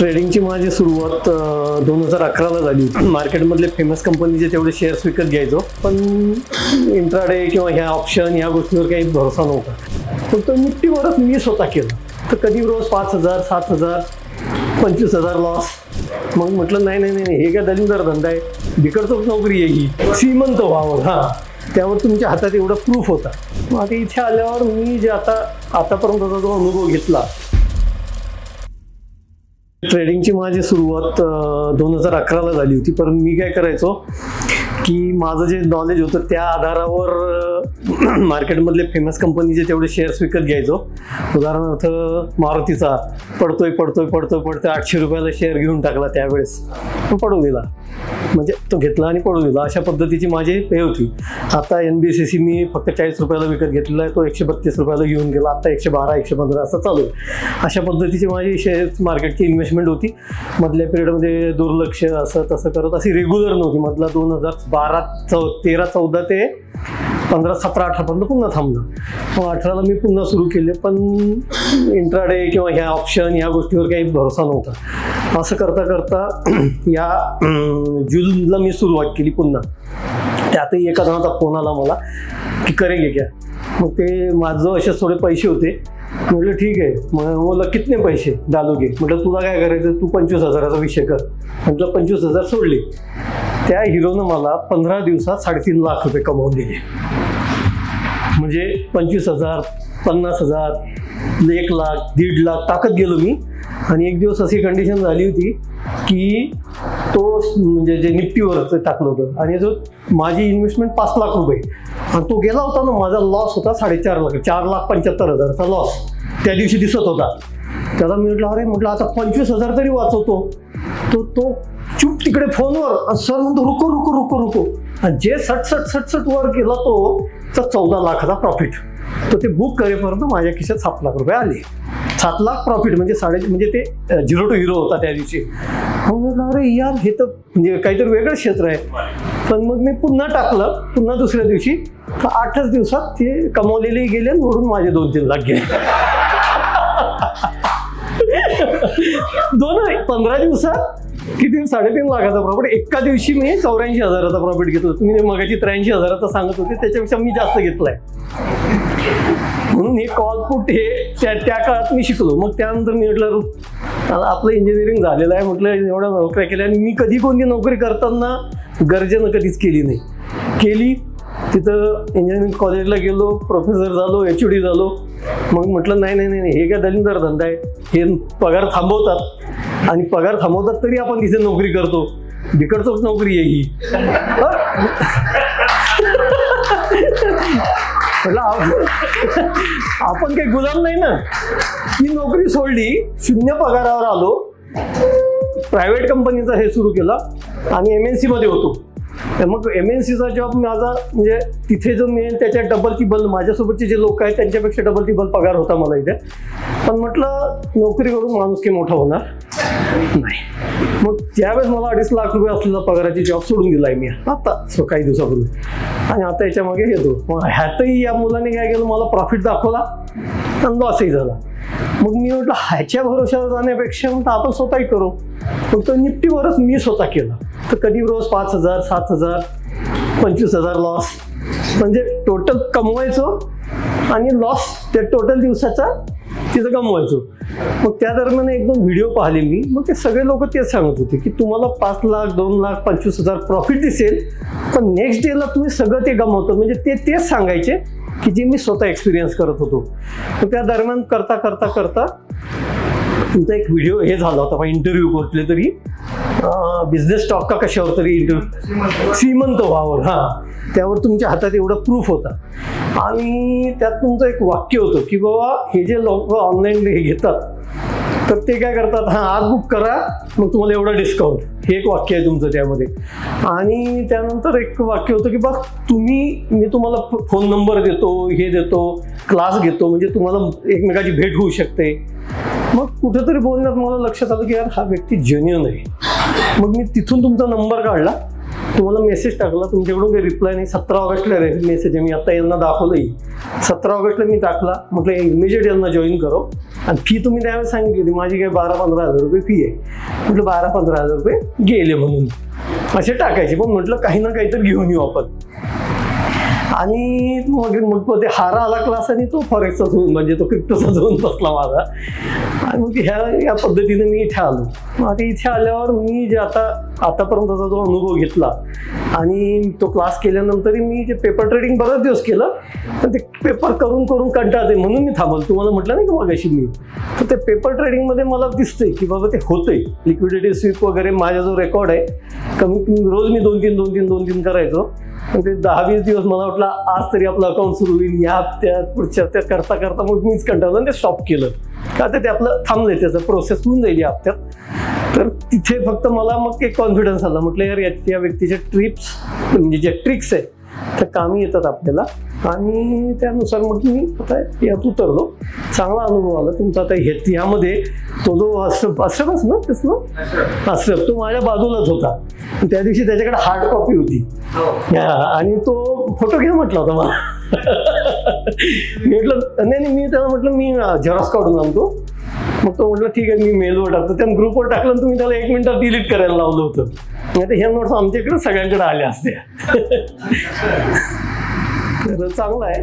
ट्रेडिंगची माझी सुरुवात 2011ला झाली होती. मार्केटमधले फेमस कंपनीचे तेवढे शेअर्स विकत घ्यायचो, पण इंट्राडे किंवा ह्या ऑप्शन ह्या गोष्टीवर काही भरोसा नव्हता. फक्त निफ्टीवरच मी स्वतः केलं. तर कधी रोज 5,000, 7,000, 25,000 लॉस. मग म्हटलं नाही, हे काय दलिंदर धंदा आहे, बिकडचोच नोकरी आहे ही, श्रीमंत व्हावं. त्यावर तुमच्या हातात एवढा प्रूफ होता. मग आता इथे आल्यावर मी जे आतापर्यंतचा जो अनुभव घेतला, ट्रेडिंगची माझी सुरुवात 2011ला झाली होती. पण मी काय करायचो की माझं जे नॉलेज होतं त्या आधारावर मार्केटमधले फेमस कंपनीचे तेवढे शेअर्स विकत घ्यायचो. उदाहरणार्थ मारुतीचा पडतोय 800 रुपयाला शेअर घेऊन टाकला त्यावेळेस, तो पडून दिला, म्हणजे तो घेतला आणि पडून दिला. अशा पद्धतीची माझी हे होती. आता NBCC मी फक्त 40 रुपयाला विकत घेतलेला आहे, तो 132 रुपयाला घेऊन गेला, आता 112, 115 असं चालू आहे. अशा पद्धतीची माझी शेअर मार्केटची इन्व्हेस्टमेंट होती. मधल्या पिरियडमध्ये दुर्लक्ष असं तसं करत अशी रेग्युलर नव्हती. मधला 2012, 13, 14 ते 15, 17, 18पर्यंत पुन्हा थांबलं. मग 18ला मी पुन्हा सुरू केले, पण इंट्राडे किंवा ह्या ऑप्शन ह्या गोष्टीवर काही भरोसा नव्हता. असं करता करता या जूनला मी सुरुवात केली पुन्हा. त्यातही एका जणाचा फोन आला मला की करेंगे क्या. मग ते माझं असे थोडे पैसे होते. म्हटलं ठीक आहे. मग मला कितने पैसे डालोगे. म्हटलं तुला काय करायचं, तू 25,000चा विषय कर. म्हटलं 25,000 सोडले. त्या हिरोनं मला 15 दिवसात 3.5 लाख रुपये कमावून दिले. म्हणजे 25,000, 50,000, 1 लाख, 1.5 लाख टाकत गेलो मी. आणि एक दिवस अशी कंडिशन झाली होती की तो म्हणजे जे निफ्टीवर टाकलं होतं आणि जो माझी इन्व्हेस्टमेंट 5 लाख रुपये आणि तो गेला होता ना, माझा लॉस होता 4.5 लाख, 4,75,000चा लॉस त्या दिवशी दिसत होता. त्याला मी म्हटलं आता 25,000 तरी वाचवतो. तो चूप तिकडे फोनवर सर म्हणतो रुको. आणि जे सट वर केला तो तर 14 लाखाचा प्रॉफिट. तर ते बुक करेपर्यंत माझ्या खिशात 7 लाख रुपये आले. 7 लाख प्रॉफिट म्हणजे ते 0 to hero होता त्या दिवशी. म्हटलं अरे यार, हे तर म्हणजे काहीतरी वेगळं क्षेत्र आहे. पण मग मी पुन्हा टाकलं. पुन्हा दुसऱ्या दिवशी 8च दिवसात ते कमावलेले गेले आणि वरून माझे 2-3 लाख गेले. 15 दिवसात किती 3.5 लाखाचा प्रॉफिट. एका दिवशी मी 84,000चा प्रॉफिट घेतो. तुम्ही मगाची 83,000चा सांगत होते, त्याच्यापेक्षा मी जास्त घेतलाय. म्हणून हे कॉल पुट हे त्या काळात मी शिकलो. मग त्यानंतर मी म्हटलं आपलं इंजिनिअरिंग झालेलं आहे, म्हटलं एवढ्या नोकऱ्या केल्या. आणि मी कधी कोणती नोकरी करताना गरजेनं कधीच केली नाही. तिथं इंजिनिअरिंग कॉलेजला गेलो, प्रोफेसर झालो, HOD झालो. मग म्हटलं नाही, हे काय दलिंदर धंदा आहे, हे पगार थांबवतात आणि पगार थांबवतात तरी आपण तिथे नोकरी करतो, बिकडचोच नोकरी आहे ही. म्हटलं आपण काही गुलाम नाही ना. ही नोकरी सोडली, 0 पगारावर आलो, प्रायव्हेट कंपनीचा हे सुरू केला आणि MNC मध्ये होतो. मग MNCचा जॉब माझा म्हणजे तिथे जो मिळेल त्याच्या डबल टिबल, माझ्यासोबतचे जे लोक आहेत त्यांच्यापेक्षा डबल टिबल पगार होता मला इथे. पण म्हटलं नोकरी करून माणूस काही मोठा होणार नाही. मग त्यावेळेस मला 2.5 लाख रुपये असलेला पगाराची जॉब सोडून दिलाय मी आता काही दिवसापूर्वी. आणि आता याच्या मागे येतो. मग ह्यातही या मुलाने काय केलं, मला प्रॉफिट दाखवला आणि लॉसही झाला. मग मी म्हटलं ह्याच्या भरोशावर जाण्यापेक्षा म्हटलं आपण स्वतःही करू. फक्त निफ्टीवरच मी स्वतः केलं. तर कधी रोज 5,000, 7,000, 25,000 लॉस. म्हणजे टोटल कमवायचो आणि लॉस त्या टोटल दिवसाचा तिथं कमवायचो. मग त्या दरम्यान 1-2 व्हिडिओ पाहिले मी. मग ते सगळे लोक तेच सांगत होते की तुम्हाला 5 लाख, 2 लाख, 25,000 प्रॉफिट दिसेल, पण नेक्स्ट डेला तुम्ही सगळं ते गमावतो. म्हणजे तेच सांगायचे की जे मी स्वतः एक्सपिरियन्स करत होतो. तर त्या दरम्यान करता तुमचा एक व्हिडिओ हे झाला होता, इंटरव्ह्यू कुठले तरी बिझनेस टॉक का कशावर तरी इंटरव्ह्यू, श्रीमंत व्हावं. त्यावर तुमच्या हातात एवढा प्रूफ होता. आणि त्यात तुमचं एक वाक्य होतं की बाबा हे जे लोक ऑनलाईन हे घेतात तर ते काय करतात, आज बुक करा मग तुम्हाला एवढा डिस्काउंट. हे एक वाक्य आहे तुमचं त्यामध्ये. आणि त्यानंतर एक वाक्य होतं की बघ मी तुम्हाला फोन नंबर देतो, हे देतो, क्लास घेतो, म्हणजे तुम्हाला एकमेकाची भेट होऊ शकते. मग कुठेतरी बोलण्यात मला लक्षात आलं की यार हा व्यक्ती जेन्युइन आहे. मग मी तिथून तुमचा नंबर काढला, तुम्हाला मेसेज टाकला. तुमच्याकडून काही रिप्लाय नाही. 17 ऑगस्टला मेसेज आहे. मी आता यांना दाखवलंही. 17 ऑगस्टला मी टाकला. म्हटलं इमिजिएट यांना जॉईन करो. आणि फी तुम्ही त्यावेळेस सांगितली होती माझी काय 12-15 हजार रुपये फी आहे. म्हटलं 12-15 हजार रुपये गेले म्हणून असे टाकायचे. पण म्हटलं काही ना काहीतरी घेऊन येऊ आपण. आणि मग ते हारा आला क्लास आणि तो फॉरेक्सचा झोन म्हणजे तो क्रिप्टोचा झोन बसला माझा. आणि मग या पद्धतीने मी इथे आलो. मग आता इथे आल्यावर मी जे आतापर्यंतचा जो अनुभव घेतला आणि तो क्लास केल्यानंतरही मी जे पेपर ट्रेडिंग बरेच दिवस केलं, पण ते पेपर करून कंटाळते म्हणून मी थांबलो. तुम्हाला म्हटलं नाही का मगाशी मी, तर ते पेपर ट्रेडिंगमध्ये मला दिसतंय की बाबा ते होतंय. लिक्विडिटी स्वीप वगैरे माझा जो रेकॉर्ड आहे कमीत कमी रोज मी 2-3 करायचो. पण ते 10-20 दिवस मला वाटलं आज तरी आपलं अकाउंट सुरू होईल, या हप्त्यात पुढच्या हप्त्यात करता मग मीच कंटाळलो आणि ते स्टॉप केलं. का ते आपलं थांबलंय, त्याचं प्रोसेस होऊन जाईल या हप्त्यात. तर तिथे फक्त मला मग एक कॉन्फिडन्स आला. म्हटलं यार या व्यक्तीचे ट्रिप्स म्हणजे जे ट्रिक्स आहे त्या कामी येतात आपल्याला. आणि त्यानुसार मग मी आता यात उतरलो. चांगला अनुभव आला तुमचा. आता ह्यामध्ये तो जो अश्रफच ना तेच ना अश्रफ, तो माझ्या बाजूलाच होता. त्या दिवशी त्याच्याकडे हार्ड कॉपी होती आणि तो फोटो घ्या म्हटला होता मला. म्हटलं नाही, मी त्याला म्हटलं मी झेरॉक्स काढून आणतो. मग तो म्हटलं ठीक आहे मी मेलवर टाकतो. त्या ग्रुपवर टाकलं आणि तुम्ही त्याला 1 मिनिटात डिलीट करायला लावलं होतं. नाही तर ह्या नोट्स आमच्याकडे सगळ्यांकडे आल्या असत्या. तर चांगलं आहे.